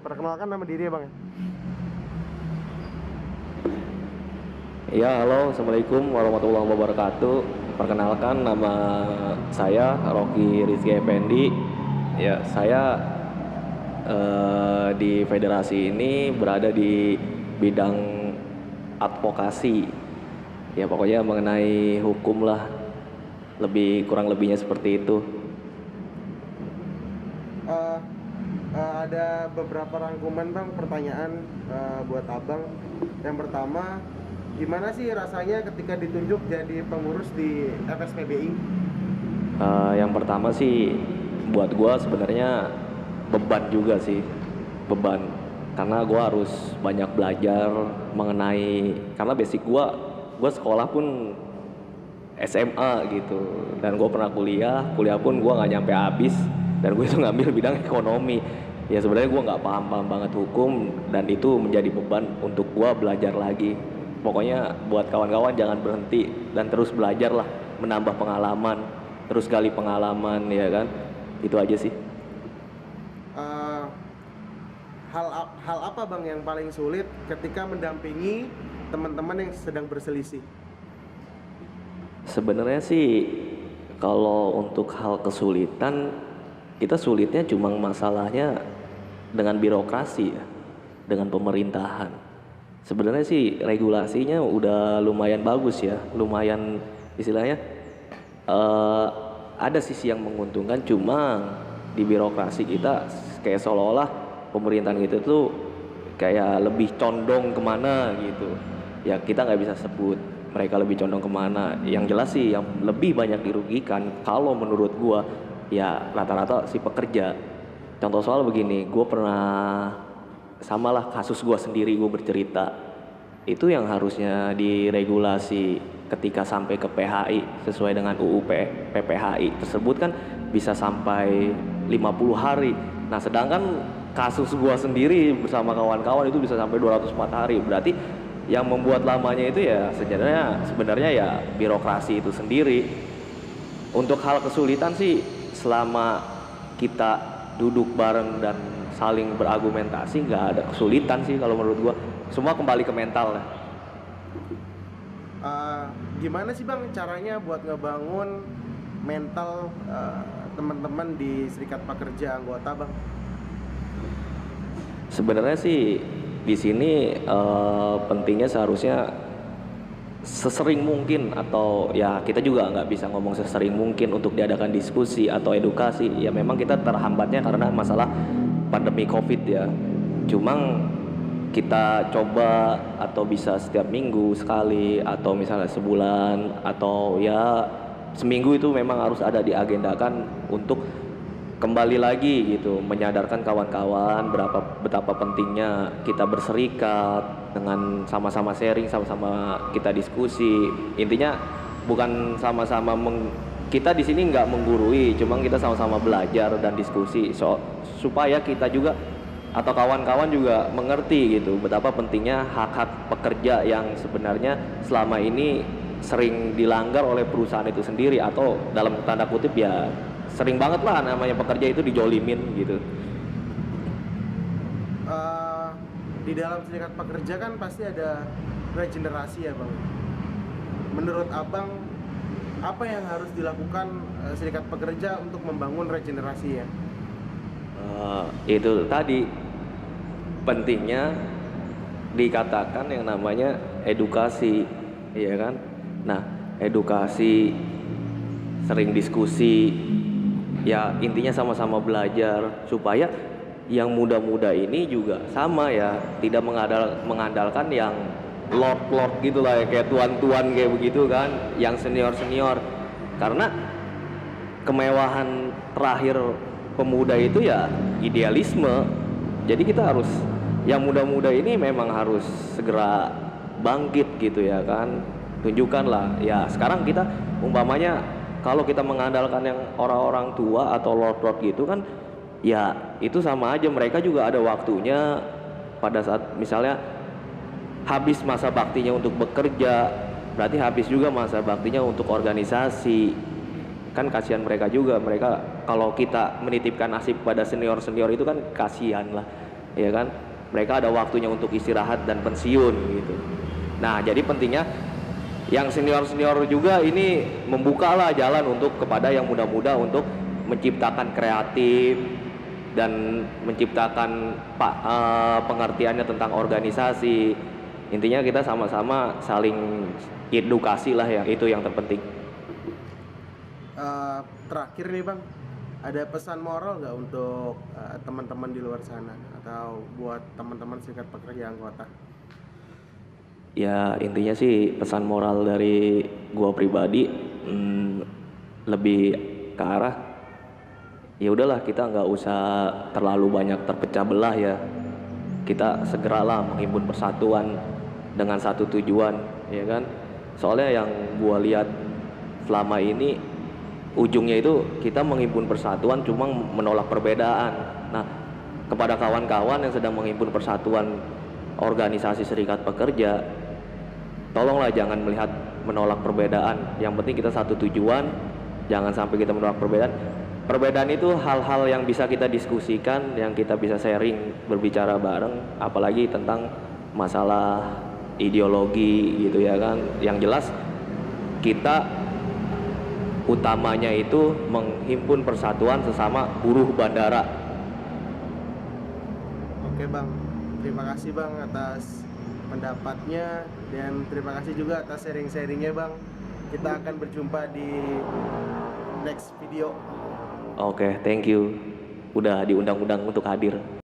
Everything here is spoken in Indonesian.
Perkenalkan nama diri ya Bang. Ya, halo, Assalamualaikum warahmatullahi wabarakatuh. Perkenalkan, nama saya Rocky Rizky Effendi. Ya, saya di federasi ini berada di bidang advokasi. Ya, pokoknya mengenai hukum lah, kurang lebihnya seperti itu. Ada beberapa rangkuman Bang pertanyaan buat Abang. Yang pertama, gimana sih rasanya ketika ditunjuk jadi pengurus di FSPBI? Yang pertama sih buat gua sebenarnya beban juga sih, beban karena gua harus banyak belajar mengenai, karena basic gua sekolah pun SMA gitu, dan gue pernah kuliah pun gue nggak nyampe habis, dan gue itu ngambil bidang ekonomi. Ya sebenarnya gue nggak paham banget hukum, dan itu menjadi beban untuk gue belajar lagi. Pokoknya buat kawan-kawan jangan berhenti dan terus belajar lah, menambah pengalaman, terus gali pengalaman, ya kan. Itu aja sih. Uh, hal apa Bang yang paling sulit ketika mendampingi teman-teman yang sedang berselisih? Sebenarnya sih kalau untuk hal kesulitan, kita sulitnya cuma masalahnya dengan birokrasi ya, dengan pemerintahan. Sebenarnya sih regulasinya udah lumayan bagus ya, lumayan istilahnya ada sisi yang menguntungkan, cuma di birokrasi kita kayak seolah-olah pemerintahan gitu tuh kayak lebih condong kemana gitu. Ya kita nggak bisa sebut mereka lebih condong kemana. Yang jelas sih yang lebih banyak dirugikan kalau menurut gua ya rata-rata si pekerja. Contoh soal begini, gua pernah samalah kasus gua sendiri, gua bercerita. Itu yang harusnya diregulasi ketika sampai ke PHI sesuai dengan UU PPHI tersebut kan bisa sampai 50 hari. Nah, sedangkan kasus gua sendiri bersama kawan-kawan itu bisa sampai 204 hari. Berarti yang membuat lamanya itu ya sebenarnya ya birokrasi itu sendiri. Untuk hal kesulitan sih selama kita duduk bareng dan saling berargumentasi nggak ada kesulitan sih kalau menurut gua. Semua kembali ke mental lah. Gimana sih Bang caranya buat ngebangun mental teman-teman di Serikat Pekerja anggota Bang? Sebenarnya sih di sini pentingnya seharusnya sesering mungkin, atau ya kita juga nggak bisa ngomong sesering mungkin untuk diadakan diskusi atau edukasi. Ya memang kita terhambatnya karena masalah pandemi COVID ya. Cuma kita coba atau bisa setiap minggu sekali, atau misalnya sebulan, atau ya seminggu itu memang harus ada diagendakan untuk kembali lagi gitu, menyadarkan kawan-kawan betapa pentingnya kita berserikat dengan sama-sama sharing, sama-sama kita diskusi. Intinya bukan kita di sini nggak menggurui, cuma kita sama-sama belajar dan diskusi supaya kita juga atau kawan-kawan juga mengerti gitu betapa pentingnya hak-hak pekerja yang sebenarnya selama ini sering dilanggar oleh perusahaan itu sendiri, atau dalam tanda kutip ya sering banget lah namanya pekerja itu dijolimin gitu. Di dalam Serikat Pekerja kan pasti ada regenerasi ya Bang. Menurut Abang, apa yang harus dilakukan Serikat Pekerja untuk membangun regenerasi ya? Itu tadi pentingnya dikatakan yang namanya edukasi, ya kan? Nah, edukasi, sering diskusi, ya intinya sama-sama belajar supaya yang muda-muda ini juga sama ya, tidak mengandalkan yang lord-lord gitu lah ya, kayak tuan-tuan kayak begitu kan, yang senior-senior. Karena kemewahan terakhir pemuda itu ya idealisme. Jadi kita harus, yang muda-muda ini memang harus segera bangkit gitu ya kan. Tunjukkanlah ya, sekarang kita umpamanya kalau kita mengandalkan yang orang-orang tua atau lord-lord gitu kan, ya itu sama aja, mereka juga ada waktunya pada saat misalnya habis masa baktinya untuk bekerja, berarti habis juga masa baktinya untuk organisasi. Kan kasihan mereka juga, mereka kalau kita menitipkan nasib pada senior-senior itu kan kasihan lah. ya kan? Mereka ada waktunya untuk istirahat dan pensiun gitu. Nah, jadi pentingnya yang senior-senior juga ini membukalah jalan untuk kepada yang muda-muda untuk menciptakan kreatif dan menciptakan pengertiannya tentang organisasi. Intinya kita sama-sama saling edukasi lah ya, itu yang terpenting. Terakhir nih Bang, ada pesan moral nggak untuk teman-teman di luar sana atau buat teman-teman serikat pekerja anggota? Ya intinya sih pesan moral dari gua pribadi lebih ke arah ya udahlah, kita nggak usah terlalu banyak terpecah belah ya. Kita segeralah menghimpun persatuan dengan satu tujuan, ya kan? Soalnya yang gua lihat selama ini ujungnya itu kita menghimpun persatuan cuma menolak perbedaan. Nah, kepada kawan-kawan yang sedang menghimpun persatuan organisasi serikat pekerja, tolonglah jangan melihat menolak perbedaan. Yang penting kita satu tujuan, jangan sampai kita menolak perbedaan. Perbedaan itu hal-hal yang bisa kita diskusikan, yang kita bisa sharing, berbicara bareng, apalagi tentang masalah ideologi gitu ya kan. Yang jelas kita utamanya itu menghimpun persatuan sesama buruh bandara. Oke Bang, terima kasih Bang atas pendapatnya dan terima kasih juga atas sharing-sharingnya Bang. Kita akan berjumpa di next video. Oke, thank you udah diundang-undang untuk hadir.